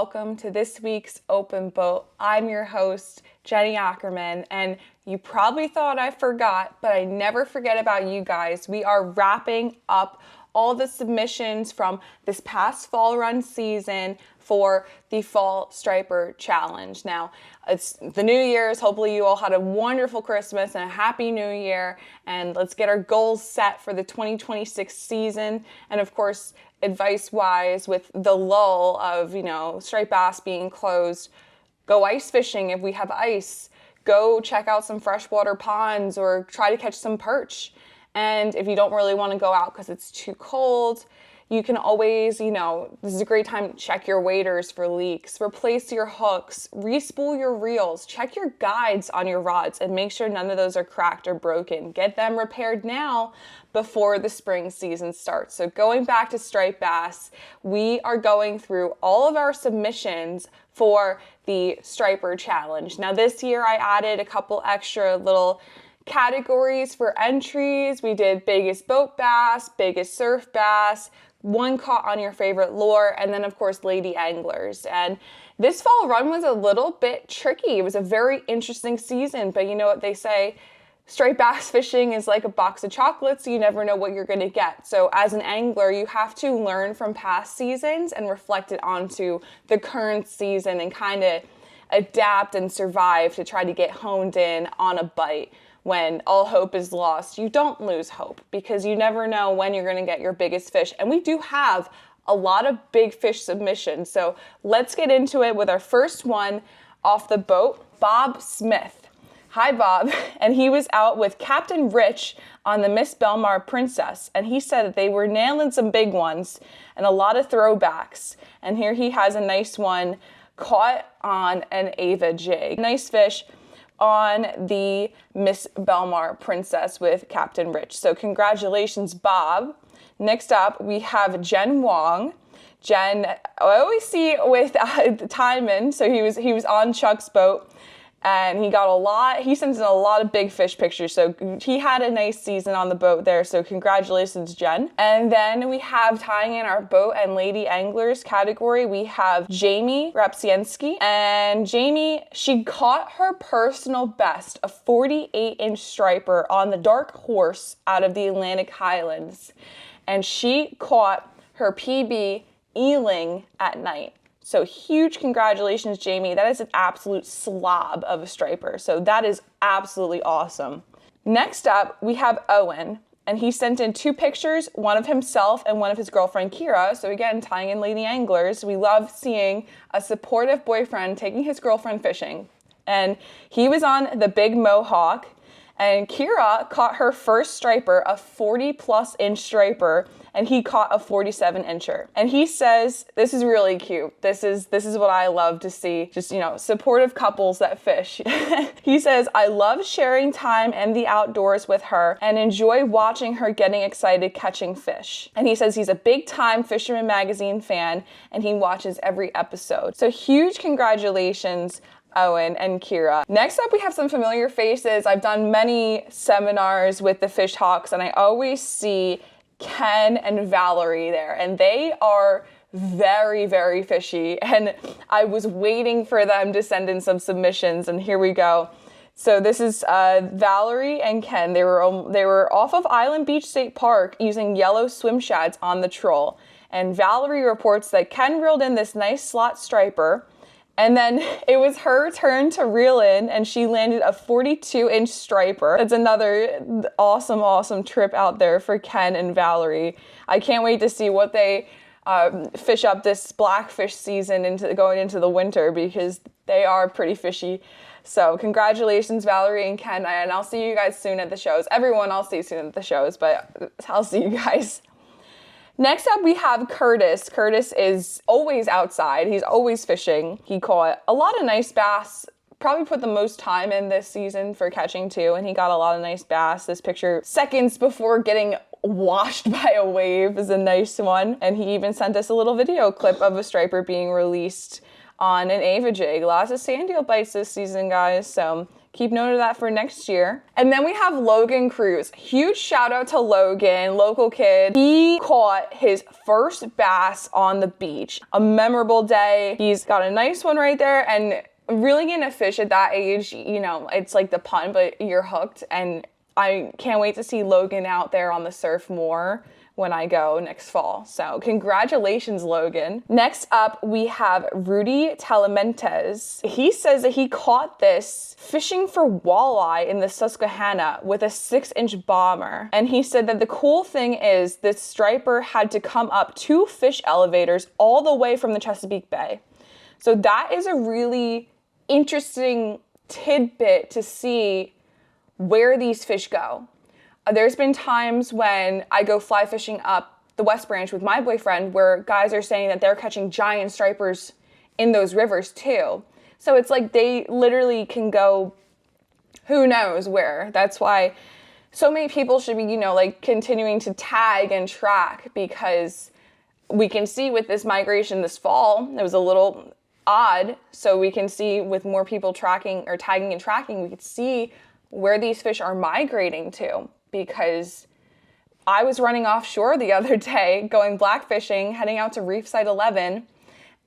welcome to this week's Open Boat. I'm your host, Jenny Ackerman, and you probably thought I forgot, but I never forget about you guys. We are wrapping up all the submissions from this past fall run season for the Fall Striper Challenge. Now, it's the New Year's. Hopefully you all had a wonderful Christmas and a happy New Year, and let's get our goals set for the 2026 season. And of course, advice-wise, with the lull of, striped bass being closed, go ice fishing if we have ice. Go check out some freshwater ponds or try to catch some perch. And if you don't really want to go out because it's too cold, you can always, this is a great time to check your waders for leaks, replace your hooks, re-spool your reels, check your guides on your rods and make sure none of those are cracked or broken. Get them repaired now before the spring season starts. So going back to striped bass, we are going through all of our submissions for the Striper Challenge. Now this year I added a couple extra little categories for entries. We did biggest boat bass, biggest surf bass, one caught on your favorite lure, and then of course lady anglers. And this fall run was a little bit tricky. It was a very interesting season, but you know what they say, striped bass fishing is like a box of chocolates. You never know what you're going to get. So as an angler, you have to learn from past seasons and reflect it onto the current season and kind of adapt and survive to try to get honed in on a bite. When all hope is lost, you don't lose hope because you never know when you're going to get your biggest fish. And we do have a lot of big fish submissions. So let's get into it with our first one off the boat, Bob Smith. Hi, Bob. And he was out with Captain Rich on the Miss Belmar Princess. And he said that they were nailing some big ones and a lot of throwbacks. And here he has a nice one caught on an Ava jig. Nice fish on the Miss Belmar Princess with Captain Rich. So congratulations, Bob. Next up, we have Jen Wong. Jen, I always see with Timon, so he was on Chuck's boat, and he sends in a lot of big fish pictures, so he had a nice season on the boat there, so congratulations, Jen. And then we have, tying in our boat and lady anglers category, we have Jamie Rapsienski. And Jamie, she caught her personal best, a 48-inch striper on the Dark Horse out of the Atlantic Highlands. And she caught her PB eeling at night. So huge congratulations, Jamie. That is an absolute slob of a striper. So that is absolutely awesome. Next up, we have Owen. And he sent in two pictures, one of himself and one of his girlfriend, Kira. So again, tying in lady anglers, we love seeing a supportive boyfriend taking his girlfriend fishing. And he was on the Big Mohawk. And Kira caught her first striper, a 40+ inch striper, and he caught a 47-incher. And he says, this is really cute. This is what I love to see, just, supportive couples that fish. He says, I love sharing time and the outdoors with her and enjoy watching her getting excited catching fish. And he says he's a big-time Fisherman Magazine fan and he watches every episode. So huge congratulations, Owen and Kira. Next up, we have some familiar faces. I've done many seminars with the Fish Hawks, and I always see Ken and Valerie there, and they are very, very fishy, and I was waiting for them to send in some submissions, and here we go. So this is Valerie and Ken. They were off of Island Beach State Park using yellow swim shads on the troll, and Valerie reports that Ken reeled in this nice slot striper. And then it was her turn to reel in, and she landed a 42-inch striper. That's another awesome, awesome trip out there for Ken and Valerie. I can't wait to see what they fish up this blackfish season going into the winter, because they are pretty fishy. So congratulations, Valerie and Ken, and I'll see you guys soon at the shows. Everyone I'll see soon at the shows, but I'll see you guys. Next up, we have Curtis. Curtis is always outside. He's always fishing. He caught a lot of nice bass, probably put the most time in this season for catching too, and he got a lot of nice bass. This picture, seconds before getting washed by a wave, is a nice one. And he even sent us a little video clip of a striper being released on an Ava jig. Lots of sand eel bites this season, guys, so keep note of that for next year. And then we have Logan Cruz. Huge shout out to Logan, local kid. He caught his first bass on the beach. A memorable day. He's got a nice one right there, and really getting a fish at that age, you know, it's like the pun, but you're hooked. And I can't wait to see Logan out there on the surf more when I go next fall. So congratulations, Logan. Next up, we have Rudy Telementes. He says that he caught this fishing for walleye in the Susquehanna with a 6-inch bomber. And he said that the cool thing is this striper had to come up 2 fish elevators all the way from the Chesapeake Bay. So that is a really interesting tidbit to see where these fish go. There's been times when I go fly fishing up the West Branch with my boyfriend where guys are saying that they're catching giant stripers in those rivers too. So it's like they literally can go who knows where. That's why so many people should be, you know, like continuing to tag and track, because we can see with this migration this fall, it was a little odd. So we can see with more people tracking or tagging and tracking, we could see where these fish are migrating to. Because I was running offshore the other day, going black fishing, heading out to Reef Site 11,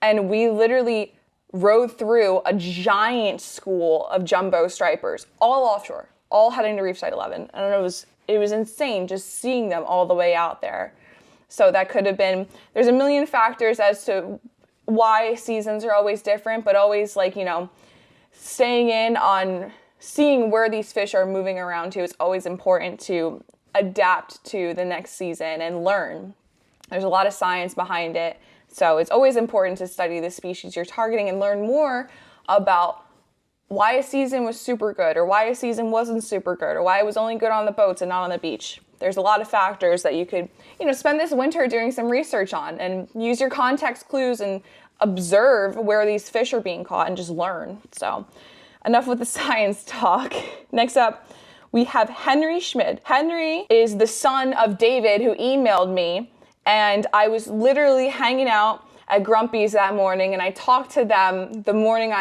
and we literally rode through a giant school of jumbo stripers, all offshore, all heading to Reef Site 11. I don't know, it was insane just seeing them all the way out there. So that could have been, there's a million factors as to why seasons are always different, but always, like, you know, staying in on seeing where these fish are moving around to is always important to adapt to the next season and learn. There's a lot of science behind it. So it's always important to study the species you're targeting and learn more about why a season was super good or why a season wasn't super good or why it was only good on the boats and not on the beach. There's a lot of factors that you could, you know, spend this winter doing some research on and use your context clues and observe where these fish are being caught and just learn. So enough with the science talk. Next up, we have Henry Schmid. Henry is the son of David, who emailed me, and I was literally hanging out at Grumpy's that morning, and I talked to them the morning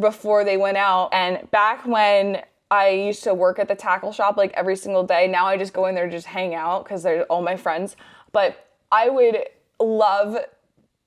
before they went out. And back when I used to work at the tackle shop like every single day, now I just go in there to just hang out because they're all my friends. But I would love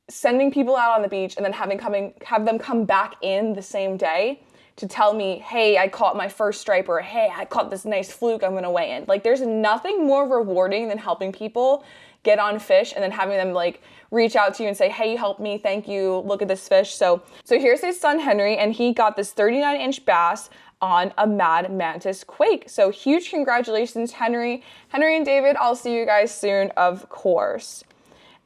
sending people out on the beach and then have them come back in the same day to tell me, hey, I caught my first striper, hey, I caught this nice fluke I'm gonna weigh in. Like, there's nothing more rewarding than helping people get on fish and then having them like reach out to you and say, hey, you helped me, thank you, look at this fish. So here's his son Henry, and he got this 39-inch bass on a Mad Mantis Quake. So huge congratulations, Henry. Henry and David, I'll see you guys soon, of course.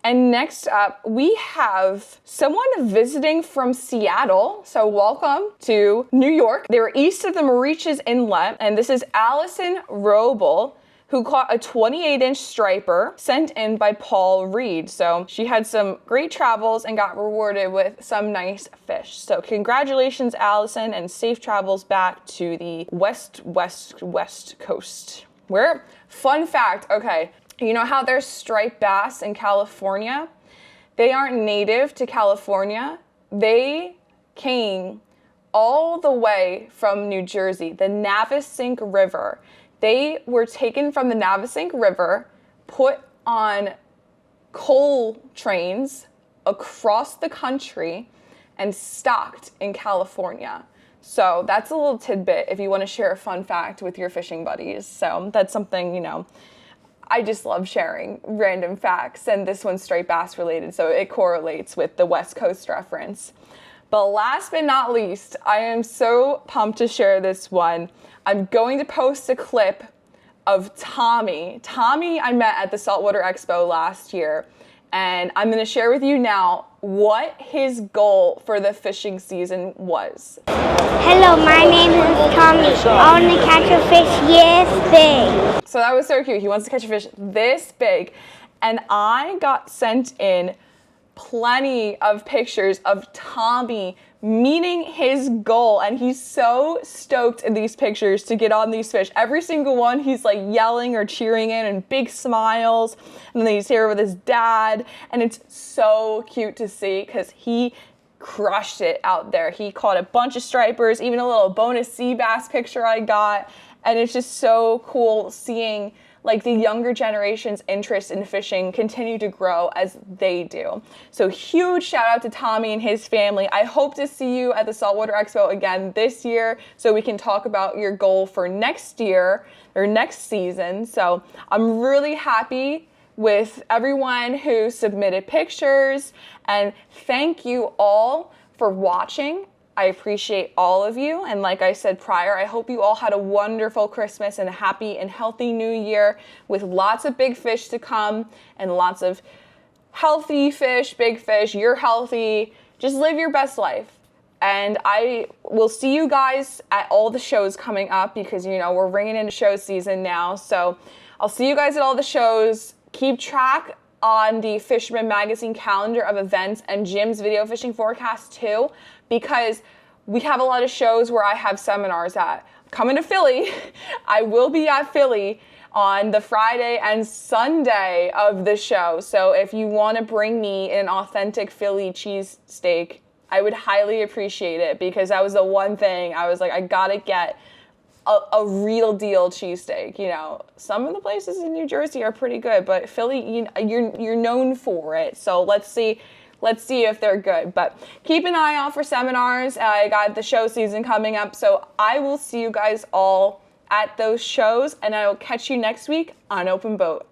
And next up, we have someone visiting from Seattle. So welcome to New York. They were east of the Mauritius Inlet, and this is Allison Roble, who caught a 28-inch striper sent in by Paul Reed. So she had some great travels and got rewarded with some nice fish. So congratulations, Allison, and safe travels back to the west coast. Fun fact, okay, you know how there's striped bass in California? They aren't native to California. They came all the way from New Jersey, the Navesink River. They were taken from the Navesink River, put on coal trains across the country, and stocked in California. So that's a little tidbit if you want to share a fun fact with your fishing buddies. So that's something, you know, I just love sharing random facts, and this one's straight bass related, so it correlates with the West Coast reference. But last but not least, I am so pumped to share this one. I'm going to post a clip of Tommy. Tommy I met at the Saltwater Expo last year, and I'm going to share with you now what his goal for the fishing season was. Hello, my name is Tommy. I want to catch a fish this big. So that was so cute. He wants to catch a fish this big. And I got sent in plenty of pictures of Tommy meeting his goal, and he's so stoked in these pictures to get on these fish. Every single one he's like yelling or cheering in and big smiles, and then he's here with his dad, and it's so cute to see because he crushed it out there. He caught a bunch of stripers, even a little bonus sea bass picture I got. And it's just so cool seeing like the younger generation's interest in fishing continue to grow as they do. So huge shout out to Tommy and his family. I hope to see you at the Saltwater Expo again this year so we can talk about your goal for next year or next season. So I'm really happy with everyone who submitted pictures, and thank you all for watching. I appreciate all of you, and like I said prior, I hope you all had a wonderful Christmas and a happy and healthy new year with lots of big fish to come and lots of healthy fish, big fish. You're healthy. Just live your best life. And I will see you guys at all the shows coming up because, you know, we're ringing into show season now. So I'll see you guys at all the shows. Keep track on the Fisherman Magazine calendar of events and Jim's video fishing forecast too, because we have a lot of shows where I have seminars at. Coming to Philly, I will be at Philly on the Friday and Sunday of the show. So if you want to bring me an authentic Philly cheesesteak, I would highly appreciate it, because that was the one thing I was like, I gotta get a real deal cheesesteak. You know, some of the places in New Jersey are pretty good, but Philly, you know, you're known for it. So let's see if they're good. But keep an eye out for seminars. I got the show season coming up, so I will see you guys all at those shows, and I will catch you next week on Open Boat.